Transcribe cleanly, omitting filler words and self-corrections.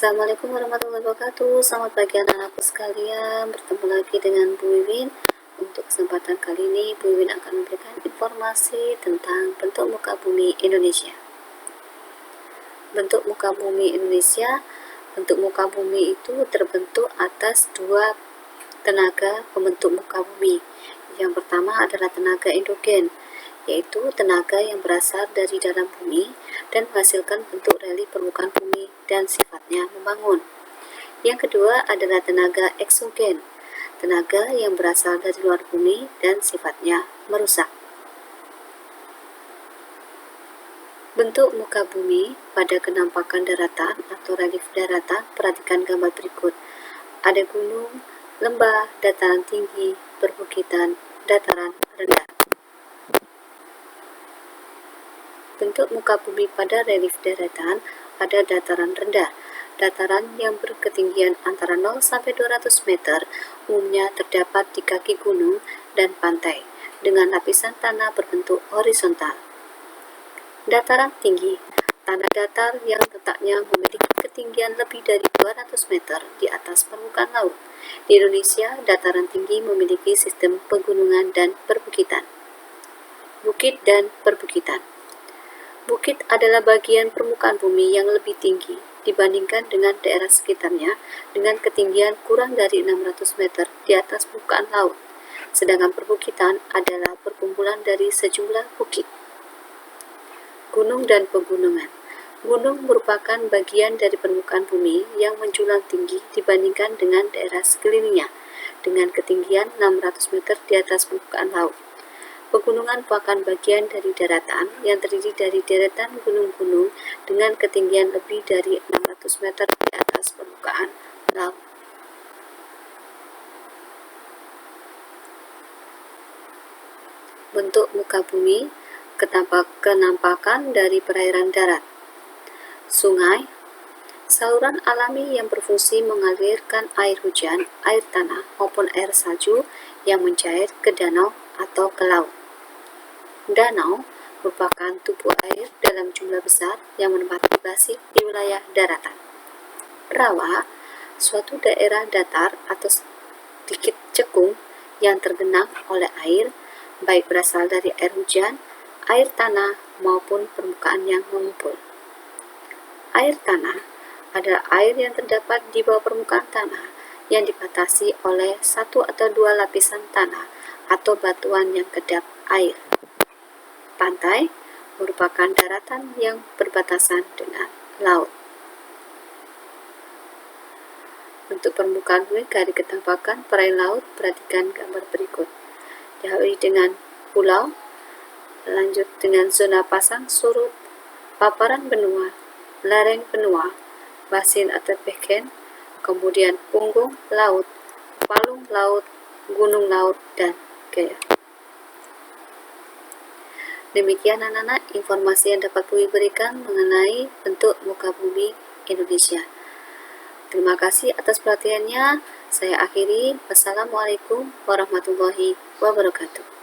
Assalamualaikum warahmatullahi wabarakatuh. Selamat pagi anak-anakku sekalian. Bertemu lagi dengan Bu Wiwin. Untuk kesempatan kali ini, Bu Wiwin akan memberikan informasi tentang bentuk muka bumi Indonesia. Bentuk muka bumi Indonesia. Bentuk muka bumi itu terbentuk atas dua tenaga pembentuk muka bumi. Yang pertama adalah tenaga endogen, yaitu tenaga yang berasal dari dalam bumi dan menghasilkan bentuk relief permukaan bumi dan sifatnya membangun. Yang kedua adalah tenaga eksogen, tenaga yang berasal dari luar bumi dan sifatnya merusak. Bentuk muka bumi pada kenampakan daratan atau relief daratan, perhatikan gambar berikut. Ada gunung, lembah, dataran tinggi, perbukitan, dataran rendah. Bentuk muka bumi pada relief daratan ada dataran rendah. Dataran yang berketinggian antara 0 sampai 200 meter umumnya terdapat di kaki gunung dan pantai dengan lapisan tanah berbentuk horizontal. Dataran tinggi, tanah datar yang letaknya memiliki ketinggian lebih dari 200 meter di atas permukaan laut. Di Indonesia, dataran tinggi memiliki sistem pegunungan dan perbukitan. Bukit dan perbukitan. Bukit adalah bagian permukaan bumi yang lebih tinggi dibandingkan dengan daerah sekitarnya dengan ketinggian kurang dari 600 meter di atas permukaan laut. Sedangkan perbukitan adalah perkumpulan dari sejumlah bukit. Gunung dan pegunungan. Gunung merupakan bagian dari permukaan bumi yang menjulang tinggi dibandingkan dengan daerah sekelilingnya dengan ketinggian 600 meter di atas permukaan laut. Pegunungan merupakan bagian dari daratan yang terdiri dari deretan gunung-gunung dengan ketinggian lebih dari 600 meter di atas permukaan laut. Bentuk muka bumi, kenampakan dari perairan darat. Sungai, saluran alami yang berfungsi mengalirkan air hujan, air tanah, maupun air salju yang mencair ke danau atau ke laut. Danau merupakan tubuh air dalam jumlah besar yang menempati basi di wilayah daratan. Rawa, suatu daerah datar atau sedikit cekung yang tergenang oleh air, baik berasal dari air hujan, air tanah, maupun permukaan yang mengumpul. Air tanah adalah air yang terdapat di bawah permukaan tanah yang dibatasi oleh satu atau dua lapisan tanah atau batuan yang kedap air. Pantai merupakan daratan yang berbatasan dengan laut. Untuk permukaan bumi dari kenampakan perairan laut, perhatikan gambar berikut. Dihadiri dengan pulau, lanjut dengan zona pasang surut, paparan benua, lereng benua, basin atau beken, kemudian punggung laut, palung laut, gunung laut, dan gaya. Demikian anak-anak informasi yang dapat Bui berikan mengenai bentuk muka bumi Indonesia. Terima kasih atas perhatiannya. Saya akhiri. Wassalamualaikum warahmatullahi wabarakatuh.